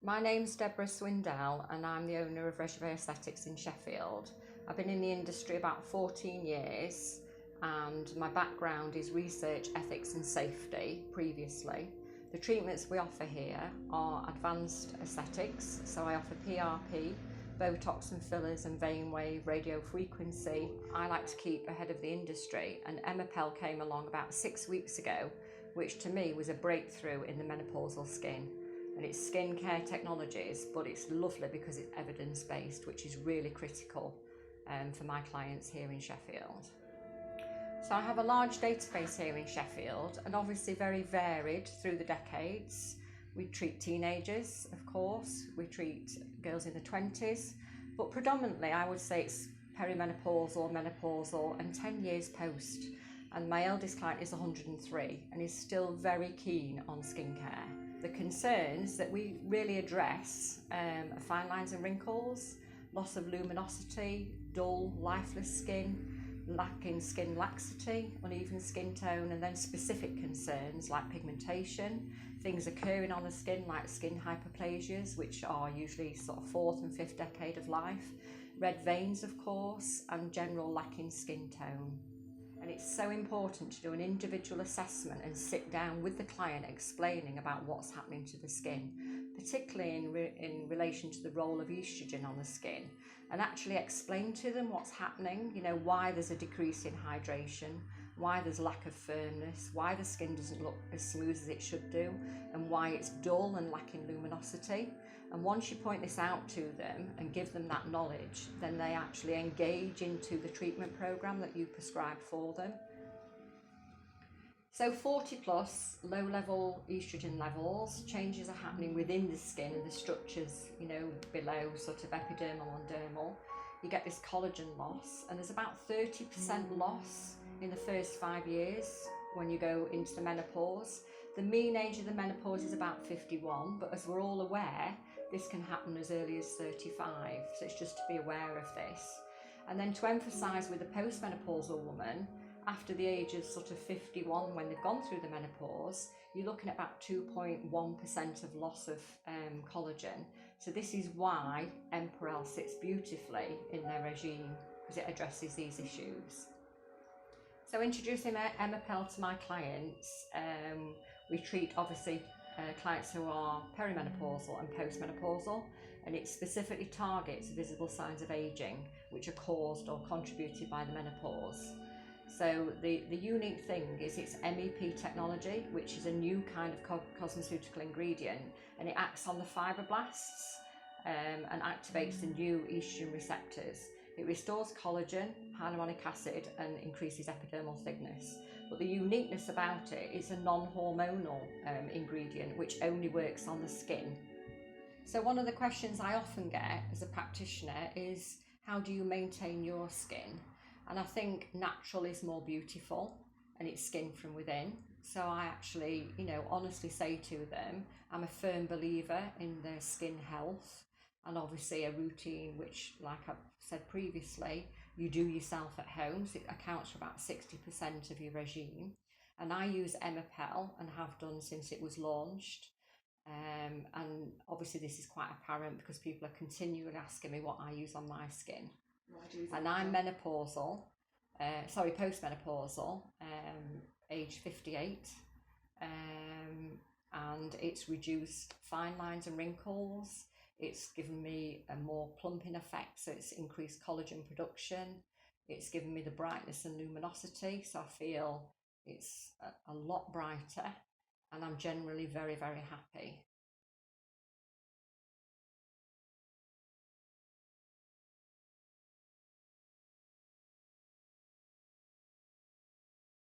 My name's Deborah Swindell and I'm the owner of Rejuve Aesthetics in Sheffield. I've been in the industry about 14 years and my background is research, ethics and safety previously. The treatments we offer here are advanced aesthetics, so I offer PRP, Botox and fillers and vein wave radio frequency. I like to keep ahead of the industry, and Emepelle came along about 6 weeks ago, which to me was a breakthrough in the menopausal skin. And it's skincare technologies, but it's lovely because it's evidence-based, which is really critical for my clients here in Sheffield. So I have a large database here in Sheffield, and obviously very varied through the decades. We treat teenagers, of course, we treat girls in the 20s, but predominantly I would say it's perimenopausal, menopausal and 10 years post. And my eldest client is 103 and is still very keen on skincare. The concerns that we really address are fine lines and wrinkles, loss of luminosity, dull, lifeless skin, lacking skin laxity, uneven skin tone, and then specific concerns like pigmentation, things occurring on the skin like skin hyperplasias, which are usually sort of 4th and 5th decade of life, red veins of course, and general lacking skin tone. And it's so important to do an individual assessment and sit down with the client explaining about what's happening to the skin, particularly in relation to the role of estrogen on the skin, and actually explain to them what's happening, you know, why there's a decrease in hydration, why there's lack of firmness, why the skin doesn't look as smooth as it should do, and why it's dull and lacking luminosity. And once you point this out to them and give them that knowledge, then they actually engage into the treatment program that you prescribe for them. So 40 plus, low level estrogen levels, changes are happening within the skin and the structures, you know, below sort of epidermal and dermal. You get this collagen loss, and there's about 30% loss in the first 5 years when you go into the menopause. The mean age of the menopause is about 51, but as we're all aware, this can happen as early as 35, so it's just to be aware of this. And then to emphasise with a postmenopausal woman, after the age of sort of 51, when they've gone through the menopause, you're looking at about 2.1% of loss of collagen. So this is why Emepelle sits beautifully in their regime, because it addresses these issues. So introducing Emepelle to my clients, we treat obviously clients who are perimenopausal and postmenopausal, and it specifically targets visible signs of aging which are caused or contributed by the menopause. So the unique thing is it's MEP technology, which is a new kind of cosmeceutical ingredient, and it acts on the fibroblasts and activates the new estrogen receptors. It restores collagen, hyaluronic acid, and increases epidermal thickness. But the uniqueness about it is a non-hormonal ingredient which only works on the skin. So one of the questions I often get as a practitioner is, how do you maintain your skin? And I think natural is more beautiful, and it's skin from within. So I actually, you know, honestly say to them, I'm a firm believer in their skin health, and obviously a routine which, like I've said previously, you do yourself at home, so it accounts for about 60% of your regime. And I use Emepelle and have done since it was launched. And obviously this is quite apparent because people are continually asking me what I use on my skin. And I'm menopausal, postmenopausal, age 58, and it's reduced fine lines and wrinkles. It's given me a more plumping effect, so it's increased collagen production. It's given me the brightness and luminosity, so I feel it's a lot brighter, and I'm generally very, very happy.